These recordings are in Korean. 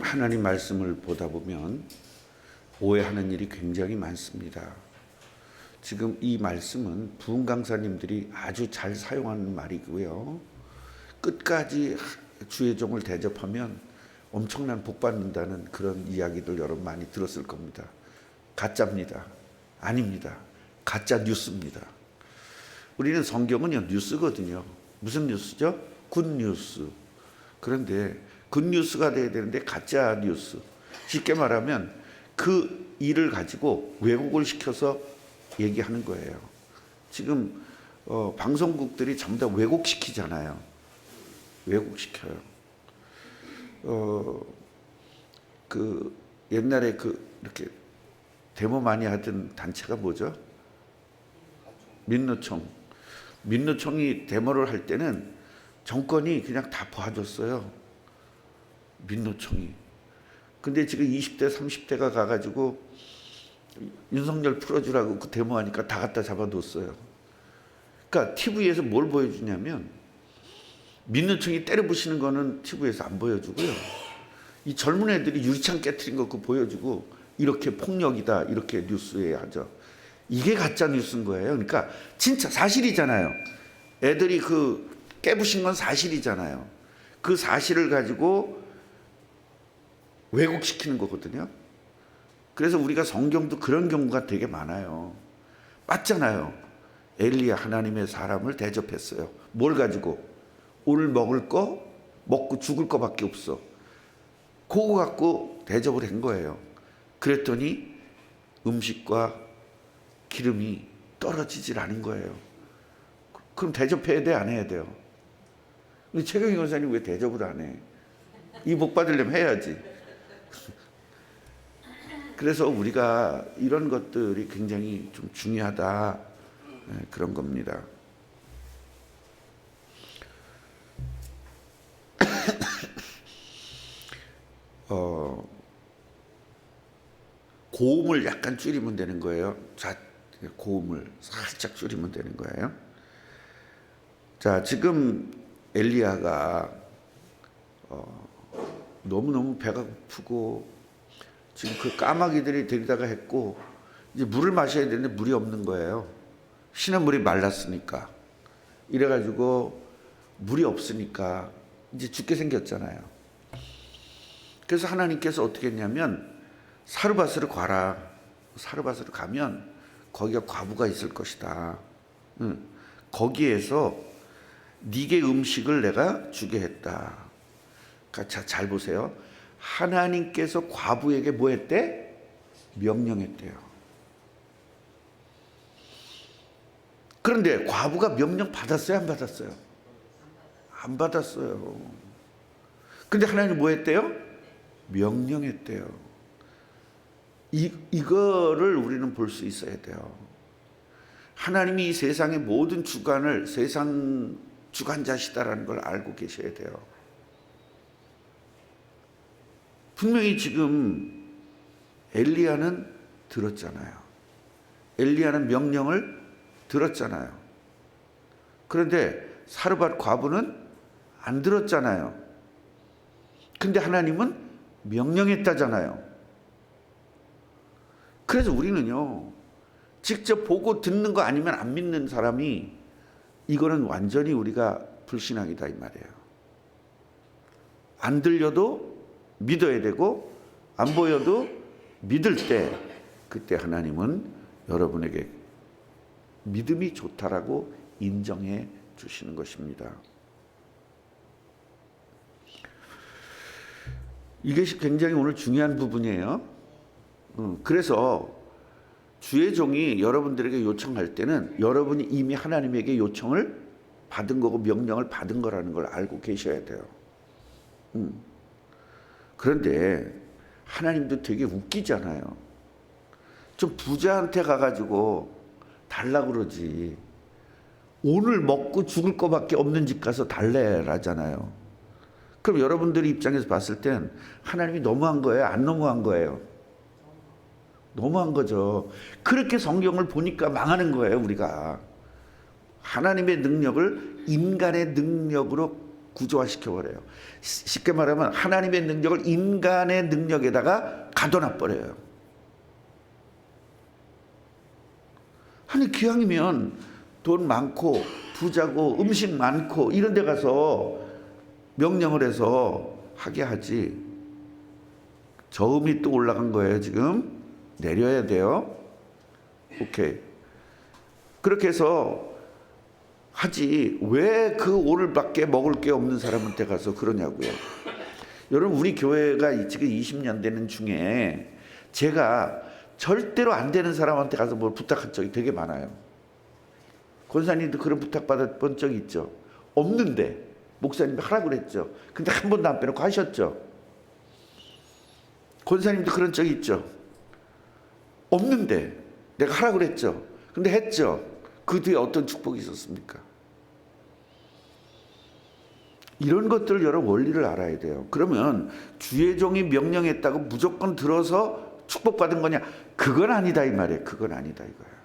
하나님 말씀을 보다 보면 오해하는 일이 굉장히 많습니다. 지금 이 말씀은 부흥 강사님들이 아주 잘 사용하는 말이고요. 끝까지 주의 종을 대접하면 엄청난 복 받는다는 그런 이야기들 여러분 많이 들었을 겁니다. 가짜입니다. 아닙니다. 가짜 뉴스입니다. 우리는 성경은요 뉴스거든요. 무슨 뉴스죠? 굿뉴스. 그런데 굿뉴스가 돼야 되는데 가짜 뉴스. 쉽게 말하면 그 일을 가지고 왜곡을 시켜서 얘기하는 거예요. 지금 방송국들이 전부 다 왜곡시키잖아요. 왜곡시켜요. 그 옛날에 이렇게 데모 많이 하던 단체가 뭐죠? 민노총. 민노총이 데모를 할 때는 정권이 그냥 다 봐줬어요. 민노총이. 근데 지금 20대, 30대가 가가지고 윤석열 풀어주라고 그 데모하니까 다 갖다 잡아뒀어요. 그러니까 TV에서 뭘 보여주냐면 민노총이 때려부시는 거는 TV에서 안 보여주고요. 이 젊은 애들이 유리창 깨트린 거 그거 보여주고 이렇게 폭력이다 이렇게 뉴스에 하죠. 이게 가짜 뉴스인 거예요. 그러니까 진짜 사실이잖아요. 애들이 깨부신 건 사실이잖아요. 그 사실을 가지고 왜곡시키는 거거든요. 그래서 우리가 성경도 그런 경우가 되게 많아요. 맞잖아요. 엘리야 하나님의 사람을 대접했어요. 뭘 가지고? 오늘 먹을 거 먹고 죽을 거밖에 없어. 그거 갖고 대접을 한 거예요. 그랬더니 음식과 기름이 떨어지질 않은 거예요. 그럼 대접해야 돼? 안 해야 돼요? 근데 최경희 권사님 왜 대접을 안 해? 이 복 받으려면 해야지. 그래서 우리가 이런 것들이 굉장히 좀 중요하다. 그런 겁니다. 고음을 약간 줄이면 되는 거예요. 고음을 살짝 줄이면 되는 거예요. 자, 지금 엘리야가 너무너무 배가 고프고 지금 그 까마귀들이 데리다가 했고 이제 물을 마셔야 되는데 물이 없는 거예요. 시냇물이 말랐으니까. 이래가지고 물이 없으니까 이제 죽게 생겼잖아요. 그래서 하나님께서 어떻게 했냐면 사르밧으로 가라. 사르밧으로 가면 거기가 과부가 있을 것이다. 거기에서 네게 음식을 내가 주게 했다. 그러니까 잘 보세요. 하나님께서 과부에게 뭐 했대? 명령했대요. 그런데 과부가 명령 받았어요? 안 받았어요? 안 받았어요. 근데 하나님이 뭐 했대요? 명령했대요. 이거를 우리는 볼 수 있어야 돼요. 하나님이 이 세상의 모든 주관을 세상 주관자시다라는 걸 알고 계셔야 돼요. 분명히 지금 엘리야는 들었잖아요. 엘리야는 명령을 들었잖아요. 그런데 사르밧 과부는 안 들었잖아요. 근데 하나님은 명령했다잖아요. 그래서 우리는요, 직접 보고 듣는 거 아니면 안 믿는 사람이 이거는 완전히 우리가 불신앙이다 이 말이에요. 안 들려도 믿어야 되고 안 보여도 믿을 때 그때 하나님은 여러분에게 믿음이 좋다라고 인정해 주시는 것입니다. 이것이 굉장히 오늘 중요한 부분이에요. 그래서 주의 종이 여러분들에게 요청할 때는 여러분이 이미 하나님에게 요청을 받은 거고 명령을 받은 거라는 걸 알고 계셔야 돼요. 그런데 하나님도 되게 웃기잖아요. 좀 부자한테 가가지고 달라고 그러지. 오늘 먹고 죽을 거밖에 없는 집 가서 달래라잖아요. 그럼 여러분들의 입장에서 봤을 땐 하나님이 너무한 거예요? 안 너무한 거예요? 너무한 거죠. 그렇게 성경을 보니까 망하는 거예요, 우리가. 하나님의 능력을 인간의 능력으로 구조화시켜버려요. 쉽게 말하면 하나님의 능력을 인간의 능력에다가 가둬놔버려요. 아니 기왕이면 돈 많고 부자고 음식 많고 이런 데 가서 명령을 해서 하게 하지. 저음이 또 올라간 거예요. 지금 내려야 돼요. 오케이. 그렇게 해서 하지 왜 그 오늘밖에 먹을 게 없는 사람한테 가서 그러냐고요. 여러분 우리 교회가 지금 20년 되는 중에 제가 절대로 안 되는 사람한테 가서 뭘 부탁한 적이 되게 많아요. 권사님도 그런 부탁 받았던 적이 있죠. 없는데 목사님이 하라고 그랬죠. 근데 한 번도 안 빼놓고 하셨죠. 권사님도 그런 적이 있죠. 없는데 내가 하라고 그랬죠. 근데 했죠. 그 뒤에 어떤 축복이 있었습니까? 이런 것들을 여러분 원리를 알아야 돼요. 그러면 주의 종이 명령했다고 무조건 들어서 축복받은 거냐? 그건 아니다 이 말이에요. 그건 아니다 이거예요.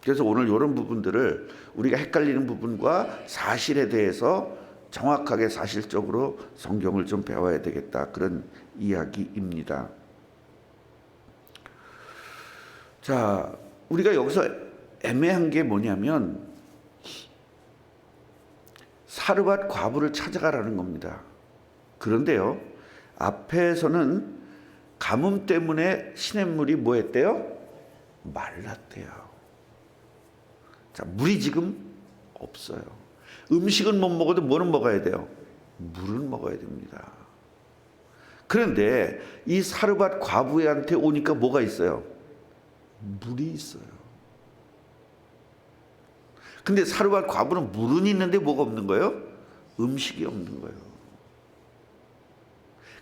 그래서 오늘 이런 부분들을 우리가 헷갈리는 부분과 사실에 대해서 정확하게 사실적으로 성경을 좀 배워야 되겠다. 그런 이야기입니다. 자, 우리가 여기서 애매한 게 뭐냐면 사르밧 과부를 찾아가라는 겁니다. 그런데요, 앞에서는 가뭄 때문에 시냇물이 뭐 했대요? 말랐대요. 자, 물이 지금 없어요. 음식은 못 먹어도 뭐는 먹어야 돼요? 물은 먹어야 됩니다. 그런데 이 사르밧 과부한테 오니까 뭐가 있어요? 물이 있어요. 근데 사르밧 과부는 물은 있는데 뭐가 없는 거예요? 음식이 없는 거예요.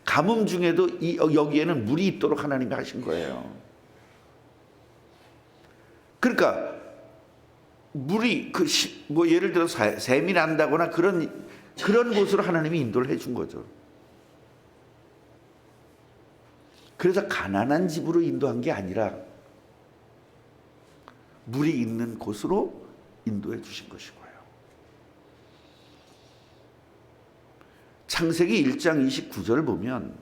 가뭄 중에도 여기에는 물이 있도록 하나님이 하신 거예요. 그러니까 물이 뭐 예를 들어서 샘이 난다거나 그런 곳으로 하나님이 인도를 해준 거죠. 그래서 가난한 집으로 인도한 게 아니라 물이 있는 곳으로 인도해 주신 것이고요. 창세기 1장 29절 보면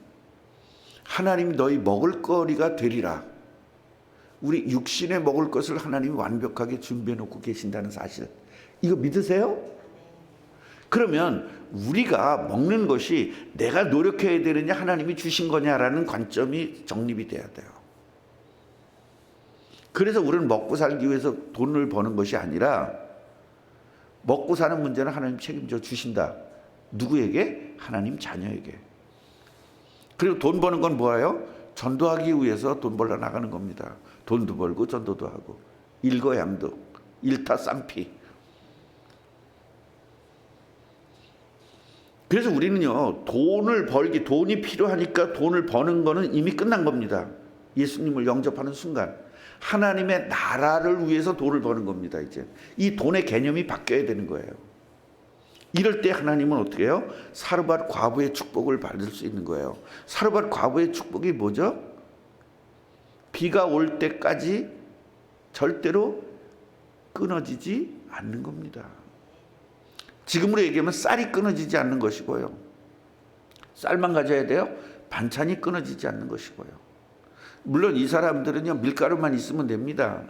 하나님이 너희 먹을 거리가 되리라. 우리 육신에 먹을 것을 하나님이 완벽하게 준비해 놓고 계신다는 사실, 이거 믿으세요? 그러면 우리가 먹는 것이 내가 노력해야 되느냐 하나님이 주신 거냐라는 관점이 정립이 돼야 돼요. 그래서 우리는 먹고 살기 위해서 돈을 버는 것이 아니라 먹고 사는 문제는 하나님 책임져 주신다. 누구에게? 하나님 자녀에게. 그리고 돈 버는 건 뭐예요? 전도하기 위해서 돈 벌러 나가는 겁니다. 돈도 벌고 전도도 하고 일거양득, 일타쌍피. 그래서 우리는요, 돈이 필요하니까 돈을 버는 거는 이미 끝난 겁니다. 예수님을 영접하는 순간 하나님의 나라를 위해서 돈을 버는 겁니다. 이제 이 돈의 개념이 바뀌어야 되는 거예요. 이럴 때 하나님은 어떻게 해요? 사르밧 과부의 축복을 받을 수 있는 거예요. 사르밧 과부의 축복이 뭐죠? 비가 올 때까지 절대로 끊어지지 않는 겁니다. 지금으로 얘기하면 쌀이 끊어지지 않는 것이고요. 쌀만 가져야 돼요. 반찬이 끊어지지 않는 것이고요. 물론 이 사람들은요, 밀가루만 있으면 됩니다.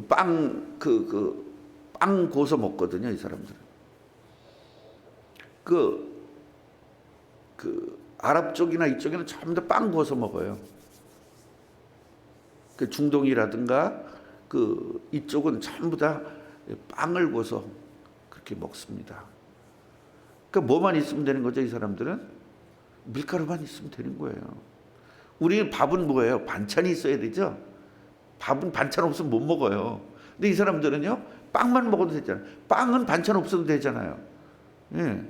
빵 고서 먹거든요, 이 사람들은. 아랍 쪽이나 이쪽에는 전부 다 빵 구워서 먹어요. 중동이라든가 이쪽은 전부 다 빵을 구워서 그렇게 먹습니다. 그러니까 뭐만 있으면 되는 거죠, 이 사람들은? 밀가루만 있으면 되는 거예요. 우리는 밥은 뭐예요? 반찬이 있어야 되죠? 밥은 반찬 없으면 못 먹어요. 근데 이 사람들은요, 빵만 먹어도 되잖아요. 빵은 반찬 없어도 되잖아요. 예.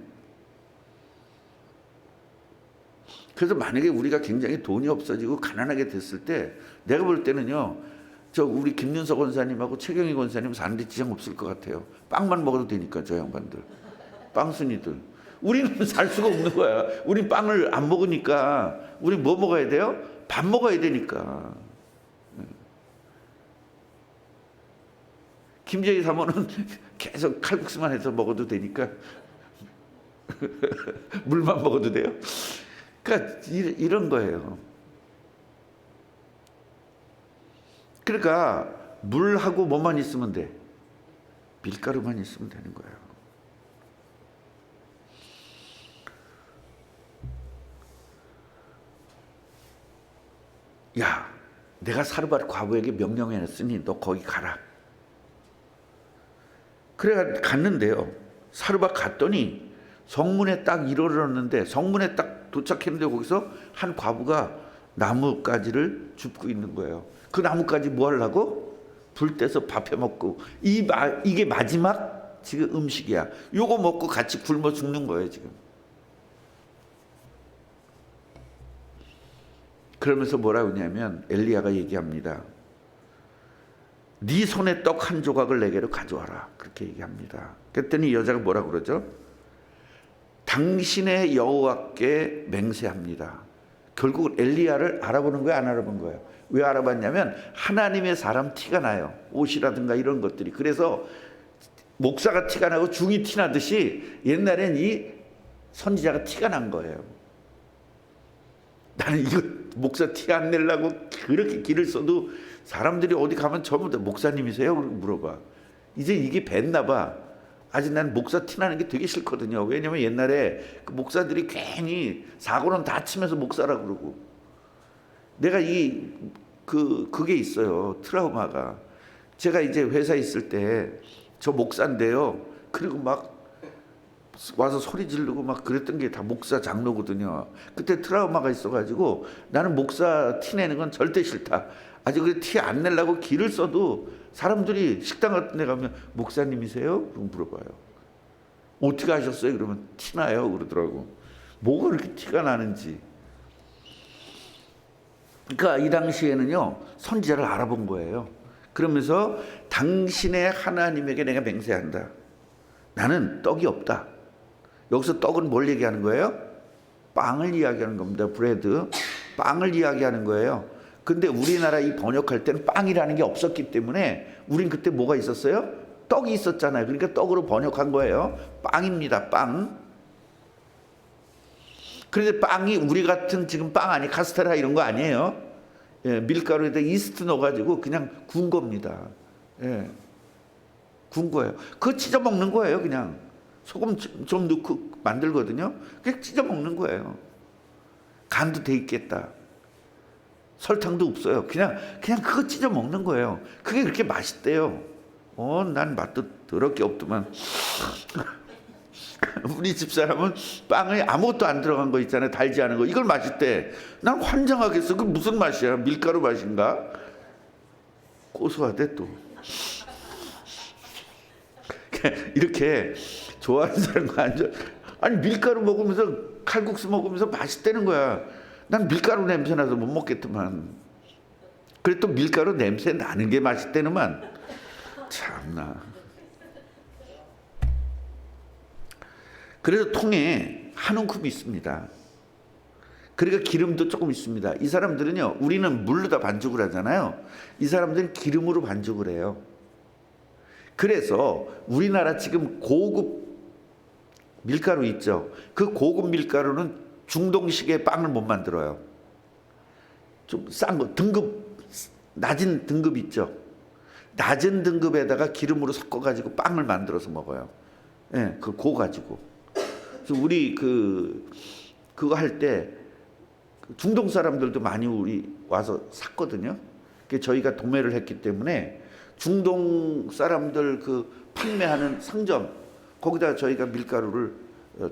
그래서 만약에 우리가 굉장히 돈이 없어지고 가난하게 됐을 때 내가 볼 때는요, 우리 김윤석 권사님하고 최경희 권사님 사는데 지장 없을 것 같아요. 빵만 먹어도 되니까, 저 양반들. 빵순이들. 우리는 살 수가 없는 거야. 우리 빵을 안 먹으니까 우리 뭐 먹어야 돼요? 밥 먹어야 되니까. 김재희 사모는 계속 칼국수만 해서 먹어도 되니까 물만 먹어도 돼요? 그러니까 이런 거예요. 그러니까 물하고 뭐만 있으면 돼? 밀가루만 있으면 되는 거예요. 야, 내가 사르밧 과부에게 명령해놨으니 너 거기 가라. 그래 갔는데요. 사르밧 갔더니 성문에 딱 이르렀는데, 성문에 딱 도착했는데 거기서 한 과부가 나뭇가지를 줍고 있는 거예요. 그 나뭇가지 뭐 하려고? 불 떼서 밥해 먹고. 이게 마지막 지금 음식이야. 요거 먹고 같이 굶어 죽는 거예요 지금. 그러면서 뭐라고 하냐면 엘리야가 얘기합니다. 네 손에 떡 한 조각을 내게로 가져와라. 그렇게 얘기합니다. 그랬더니 여자가 뭐라 그러죠? 당신의 여호와께 맹세합니다. 결국 엘리야를 알아보는 거예요, 안 알아본 거예요? 왜 알아봤냐면 하나님의 사람 티가 나요. 옷이라든가 이런 것들이. 그래서 목사가 티가 나고 중이 티 나듯이 옛날엔 이 선지자가 티가 난 거예요. 나는 이거 목사 티 안 내려고 그렇게 길을 써도 사람들이 어디 가면 전부 다 목사님이세요? 물어봐. 이제 이게 뱄나 봐. 아직 난 목사 티 나는 게 되게 싫거든요. 왜냐면 옛날에 그 목사들이 괜히 사고는 다 치면서 목사라고 그러고. 내가 그게 있어요. 트라우마가. 제가 이제 회사에 있을 때 저 목사인데요. 그리고 막 와서 소리 지르고 막 그랬던 게 다 목사 장로거든요. 그때 트라우마가 있어가지고 나는 목사 티 내는 건 절대 싫다. 아직 티 안 내려고 길을 써도 사람들이 식당 같은 데 가면 목사님이세요? 그럼 물어봐요. 어떻게 하셨어요? 그러면 티 나요? 그러더라고. 뭐가 그렇게 티가 나는지. 그러니까 이 당시에는요 선지자를 알아본 거예요. 그러면서 당신의 하나님에게 내가 맹세한다. 나는 떡이 없다. 여기서 떡은 뭘 얘기하는 거예요? 빵을 이야기하는 겁니다. 브레드. 빵을 이야기하는 거예요. 근데 우리나라 이 번역할 때는 빵이라는 게 없었기 때문에 우린 그때 뭐가 있었어요? 떡이 있었잖아요. 그러니까 떡으로 번역한 거예요. 빵입니다. 빵. 그런데 빵이 우리 같은 지금 빵 아니 카스테라 이런 거 아니에요. 예, 밀가루에다 이스트 넣어가지고 그냥 구운 겁니다. 예, 구운 거예요. 그거 찢어 먹는 거예요. 그냥 소금 좀 넣고 만들거든요. 그냥 찢어 먹는 거예요. 간도 돼 있겠다. 설탕도 없어요. 그냥 그거 찢어 먹는 거예요. 그게 그렇게 맛있대요. 난 맛도 더럽게 없더만. 우리 집사람은 빵에 아무것도 안 들어간 거 있잖아요. 달지 않은 거. 이걸 맛있대. 난 환장하겠어. 그 무슨 맛이야? 밀가루 맛인가? 고소하대 또. 이렇게 좋아하는 사람과 안 좋아. 아니 밀가루 먹으면서 칼국수 먹으면서 맛있다는 거야. 난 밀가루 냄새 나서 못 먹겠더만. 그래 또 밀가루 냄새 나는 게 맛있다는만. 참나. 그래서 통에 한 움큼이 있습니다. 그러니까 기름도 조금 있습니다. 이 사람들은요, 우리는 물로 다 반죽을 하잖아요. 이 사람들은 기름으로 반죽을 해요. 그래서 우리나라 지금 고급 밀가루 있죠. 그 고급 밀가루는 중동식의 빵을 못 만들어요. 좀 싼 거, 낮은 등급 있죠. 낮은 등급에다가 기름으로 섞어가지고 빵을 만들어서 먹어요. 예, 그거 가지고. 그래서 우리 그거 할 때 중동 사람들도 많이 우리 와서 샀거든요. 저희가 도매를 했기 때문에 중동 사람들 그 판매하는 상점 거기다 저희가 밀가루를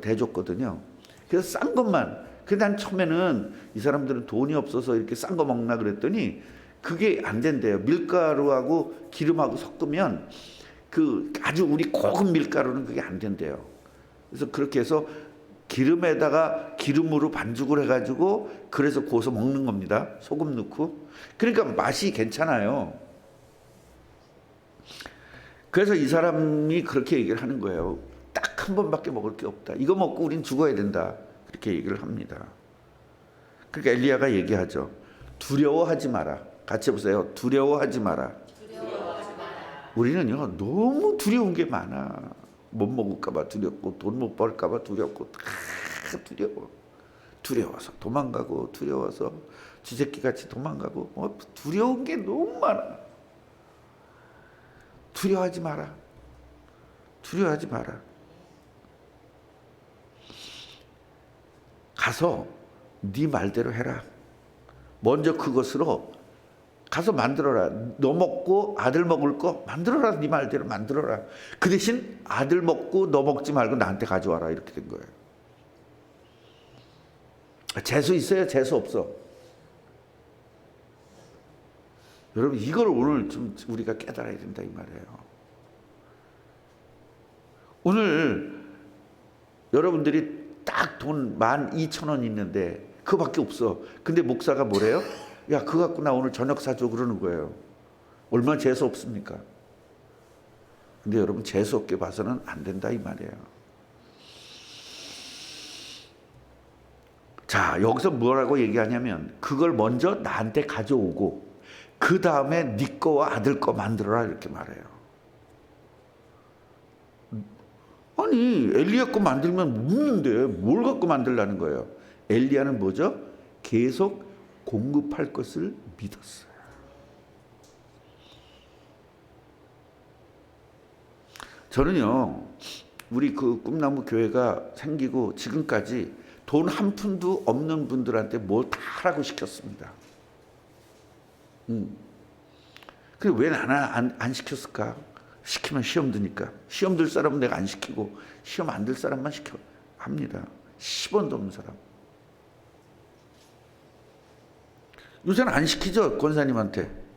대줬거든요. 그래서 싼 것만. 근데 난 처음에는 이 사람들은 돈이 없어서 이렇게 싼 거 먹나 그랬더니 그게 안 된대요. 밀가루하고 기름하고 섞으면 그 아주 우리 고급 밀가루는 그게 안 된대요. 그래서 그렇게 해서 기름에다가 기름으로 반죽을 해가지고 그래서 구워서 먹는 겁니다. 소금 넣고. 그러니까 맛이 괜찮아요. 그래서 이 사람이 그렇게 얘기를 하는 거예요. 딱 한 번밖에 먹을 게 없다. 이거 먹고 우린 죽어야 된다. 그렇게 얘기를 합니다. 그러니까 엘리야가 얘기하죠. 두려워하지 마라. 같이 해보세요. 두려워하지 마라. 우리는요 너무 두려운 게 많아. 못 먹을까 봐 두렵고 돈 못 벌까 봐 두렵고 다 두려워. 두려워서 도망가고 두려워서 쥐새끼같이 도망가고 두려운 게 너무 많아. 두려워하지 마라. 두려워하지 마라. 가서 네 말대로 해라. 먼저 그것으로 가서 만들어라. 너 먹고 아들 먹을 거 만들어라. 네 말대로 만들어라. 그 대신 아들 먹고 너 먹지 말고 나한테 가져와라. 이렇게 된 거예요. 재수 있어요? 재수 없어? 여러분 이걸 오늘 좀 우리가 깨달아야 된다 이 말이에요. 오늘 여러분들이 딱 돈 12,000원 있는데 그거밖에 없어. 근데 목사가 뭐래요? 야 그거 갖고 나 오늘 저녁 사줘 그러는 거예요. 얼마나 재수 없습니까? 근데 여러분 재수 없게 봐서는 안 된다 이 말이에요. 자 여기서 뭐라고 얘기하냐면 그걸 먼저 나한테 가져오고 그 다음에 네 거와 아들 거 만들어라 이렇게 말해요. 아니 엘리야 거 만들면 묻는데 뭘 갖고 만들라는 거예요? 엘리야는 뭐죠? 계속 공급할 것을 믿었어요. 저는요 우리 그 꿈나무 교회가 생기고 지금까지 돈 한 푼도 없는 분들한테 뭘 다 하라고 시켰습니다. 그래 왜 나는 안 시켰을까? 시키면 시험 드니까. 시험 들 사람은 내가 안 시키고 시험 안 들 사람만 시켜 합니다. 10원도 없는 사람. 요새는 안 시키죠 권사님한테.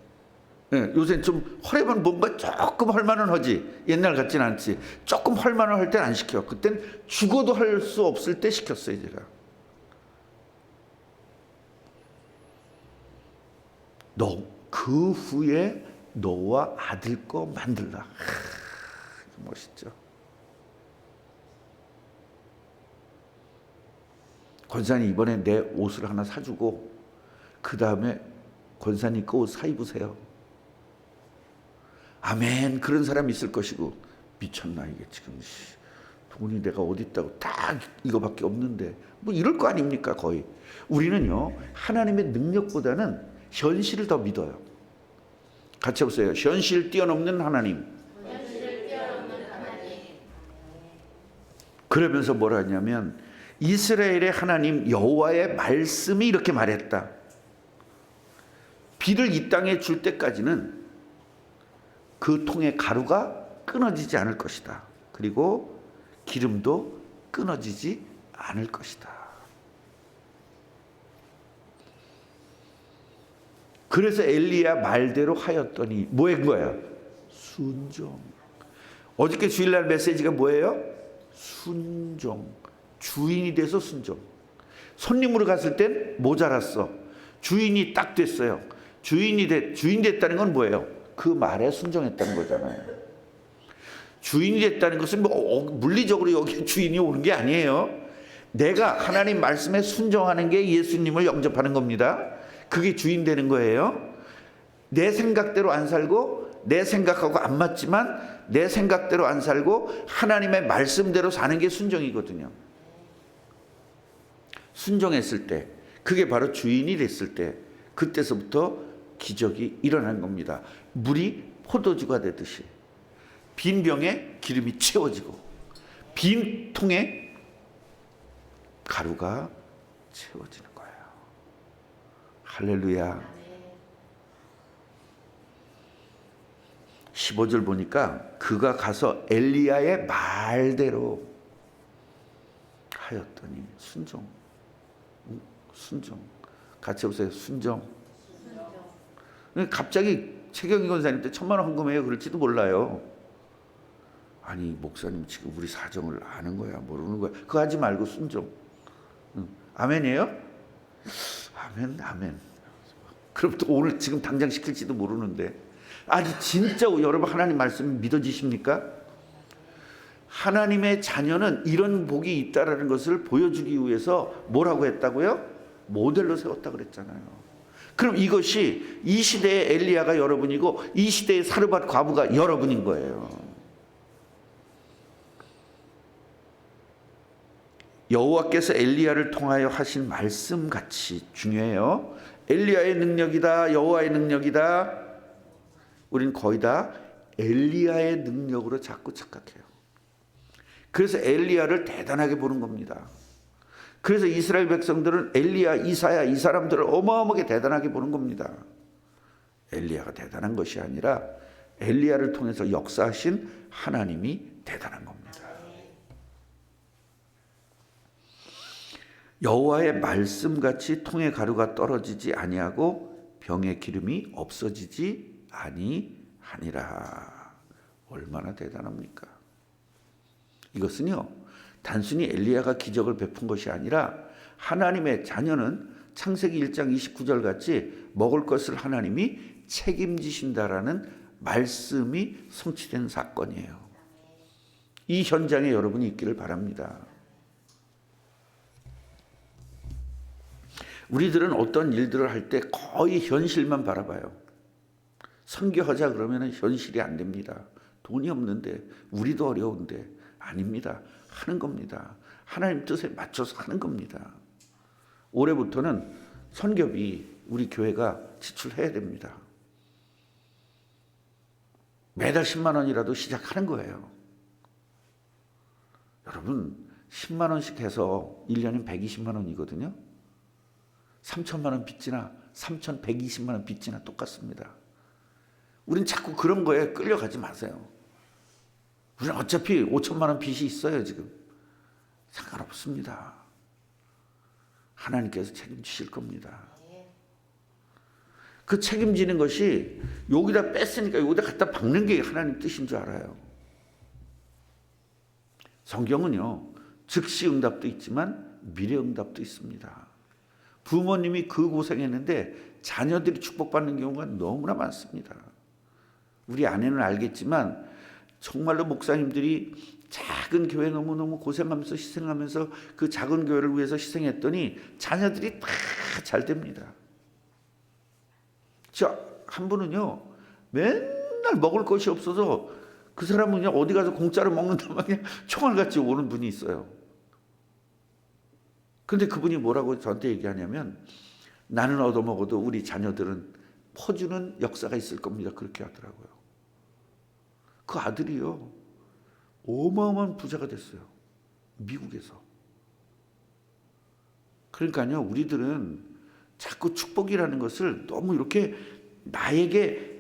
예, 요새는 좀 허래만 뭔가 조금 할 만은 하지. 옛날 같진 않지. 조금 할 만은 할 땐 안 시켜. 그땐 죽어도 할 수 없을 때 시켰어요 제가. 너 그 후에 너와 아들 거 만들라. 멋있죠. 권사님 이번에 내 옷을 하나 사주고 그 다음에 권사님 거 옷 사 입으세요. 아멘. 그런 사람이 있을 것이고 미쳤나 이게 지금 돈이 내가 어디 있다고 딱 이거밖에 없는데 뭐 이럴 거 아닙니까 거의. 우리는요 하나님의 능력보다는 현실을 더 믿어요. 같이 해보세요. 현실 뛰어넘는 하나님. 그러면서 뭐라 하냐면 이스라엘의 하나님 여호와의 말씀이 이렇게 말했다. 비를 이 땅에 줄 때까지는 그 통의 가루가 끊어지지 않을 것이다. 그리고 기름도 끊어지지 않을 것이다. 그래서 엘리야 말대로 하였더니 뭐인 거야? 순종. 어저께 주일날 메시지가 뭐예요? 순종. 주인이 돼서 순종. 손님으로 갔을 땐 모자랐어. 주인이 딱 됐어요. 주인 됐다는 건 뭐예요? 그 말에 순종했다는 거잖아요. 주인이 됐다는 것은 뭐 물리적으로 여기 주인이 오는 게 아니에요. 내가 하나님 말씀에 순종하는 게 예수님을 영접하는 겁니다. 그게 주인 되는 거예요. 내 생각대로 안 살고 내 생각하고 안 맞지만 내 생각대로 안 살고 하나님의 말씀대로 사는 게 순종이거든요. 순종했을 때 그게 바로 주인이 됐을 때 그때서부터 기적이 일어난 겁니다. 물이 포도주가 되듯이 빈 병에 기름이 채워지고 빈 통에 가루가 채워지는 거예요. 할렐루야. 15절 보니까 그가 가서 엘리야의 말대로 하였더니 순종. 같이 해보세요. 순종. 갑자기 최경희 권사님 때 1,000만 원 헌금해요 그럴지도 몰라요. 아니 목사님 지금 우리 사정을 아는 거야 모르는 거야. 그거 하지 말고 순종. 아멘이에요? 아멘. 그럼 또 오늘 지금 당장 시킬지도 모르는데 아직 진짜 여러분 하나님 말씀 믿어지십니까? 하나님의 자녀는 이런 복이 있다라는 것을 보여주기 위해서 뭐라고 했다고요? 모델로 세웠다 그랬잖아요. 그럼 이것이 이 시대의 엘리야가 여러분이고 이 시대의 사르밧 과부가 여러분인 거예요. 여호와께서 엘리야를 통하여 하신 말씀같이 중요해요. 엘리야의 능력이다, 여호와의 능력이다. 우린 거의 다 엘리야의 능력으로 자꾸 착각해요. 그래서 엘리야를 대단하게 보는 겁니다. 그래서 이스라엘 백성들은 엘리야, 이사야 이 사람들을 어마어마하게 대단하게 보는 겁니다. 엘리야가 대단한 것이 아니라 엘리야를 통해서 역사하신 하나님이 대단한 겁니다. 여호와의 말씀같이 통의 가루가 떨어지지 아니하고 병의 기름이 없어지지 아니하니라. 얼마나 대단합니까? 이것은요, 단순히 엘리야가 기적을 베푼 것이 아니라 하나님의 자녀는 창세기 1장 29절 같이 먹을 것을 하나님이 책임지신다라는 말씀이 성취된 사건이에요. 이 현장에 여러분이 있기를 바랍니다. 우리들은 어떤 일들을 할 때 거의 현실만 바라봐요. 선교하자 그러면 현실이 안 됩니다. 돈이 없는데, 우리도 어려운데. 아닙니다. 하는 겁니다. 하나님 뜻에 맞춰서 하는 겁니다. 올해부터는 선교비 우리 교회가 지출해야 됩니다. 매달 10만 원이라도 시작하는 거예요. 여러분 10만 원씩 해서 1년에 120만 원이거든요. 3천만 원 빚지나 3,120만 원 빚지나 똑같습니다. 우린 자꾸 그런 거에 끌려가지 마세요. 우리는 어차피 5천만 원 빚이 있어요. 지금 상관없습니다. 하나님께서 책임지실 겁니다. 그 책임지는 것이 여기다 뺐으니까 여기다 갖다 박는 게 하나님 뜻인 줄 알아요. 성경은요, 즉시 응답도 있지만 미래 응답도 있습니다. 부모님이 그 고생했는데 자녀들이 축복받는 경우가 너무나 많습니다. 우리 아내는 알겠지만 정말로 목사님들이 작은 교회 너무너무 고생하면서 희생하면서 그 작은 교회를 위해서 희생했더니 자녀들이 다 잘 됩니다. 한 분은요, 맨날 먹을 것이 없어서 그 사람은 그냥 어디 가서 공짜로 먹는다만 그냥 총알같이 오는 분이 있어요. 근데 그분이 뭐라고 저한테 얘기하냐면, 나는 얻어먹어도 우리 자녀들은 퍼주는 역사가 있을 겁니다. 그렇게 하더라고요. 그 아들이요, 어마어마한 부자가 됐어요. 미국에서. 그러니까요, 우리들은 자꾸 축복이라는 것을 너무 이렇게 나에게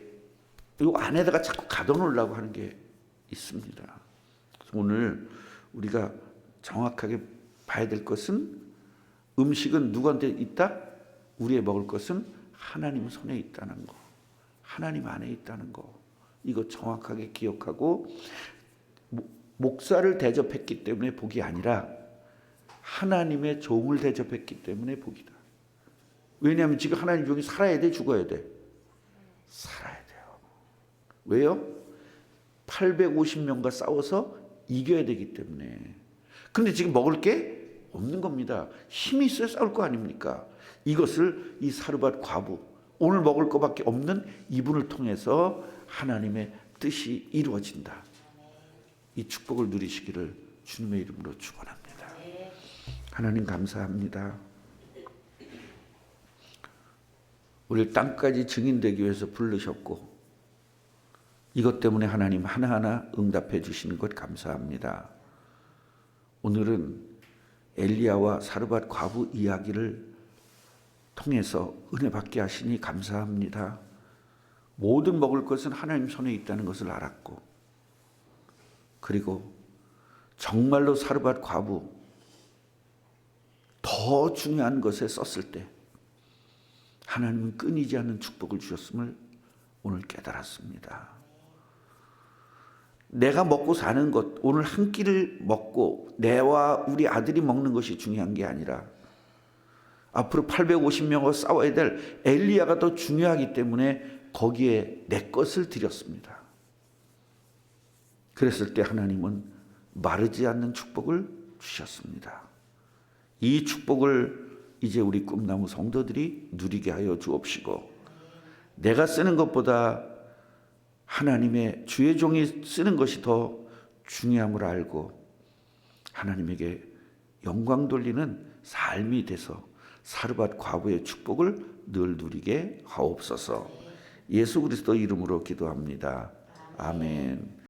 이 안에다가 자꾸 가둬놓으려고 하는 게 있습니다. 오늘 우리가 정확하게 봐야 될 것은, 음식은 누구한테 있다? 우리의 먹을 것은 하나님 손에 있다는 거, 하나님 안에 있다는 거, 이거 정확하게 기억하고, 목사를 대접했기 때문에 복이 아니라 하나님의 종을 대접했기 때문에 복이다. 왜냐하면 지금 하나님 종이 살아야 돼, 죽어야 돼? 살아야 돼요. 왜요? 850명과 싸워서 이겨야 되기 때문에. 근데 지금 먹을 게 없는 겁니다. 힘이 있어야 싸울 거 아닙니까? 이것을 이 사르밧 과부, 오늘 먹을 것밖에 없는 이분을 통해서 하나님의 뜻이 이루어진다. 이 축복을 누리시기를 주님의 이름으로 축원합니다. 하나님 감사합니다. 우리를 땅까지 증인되기 위해서 부르셨고, 이것 때문에 하나님 하나하나 응답해 주시는 것 감사합니다. 오늘은 엘리야와 사르밧 과부 이야기를 통해서 은혜 받게 하시니 감사합니다. 모든 먹을 것은 하나님 손에 있다는 것을 알았고, 그리고 정말로 사르밧 과부 더 중요한 것에 썼을 때 하나님은 끊이지 않는 축복을 주셨음을 오늘 깨달았습니다. 내가 먹고 사는 것, 오늘 한 끼를 먹고 내와 우리 아들이 먹는 것이 중요한 게 아니라 앞으로 850명과 싸워야 될 엘리야가 더 중요하기 때문에 거기에 내 것을 드렸습니다. 그랬을 때 하나님은 마르지 않는 축복을 주셨습니다. 이 축복을 이제 우리 꿈나무 성도들이 누리게 하여 주옵시고, 내가 쓰는 것보다 하나님의 주의 종이 쓰는 것이 더 중요함을 알고 하나님에게 영광 돌리는 삶이 돼서 사르밧 과부의 축복을 늘 누리게 하옵소서. 예수 그리스도 이름으로 기도합니다. 아멘.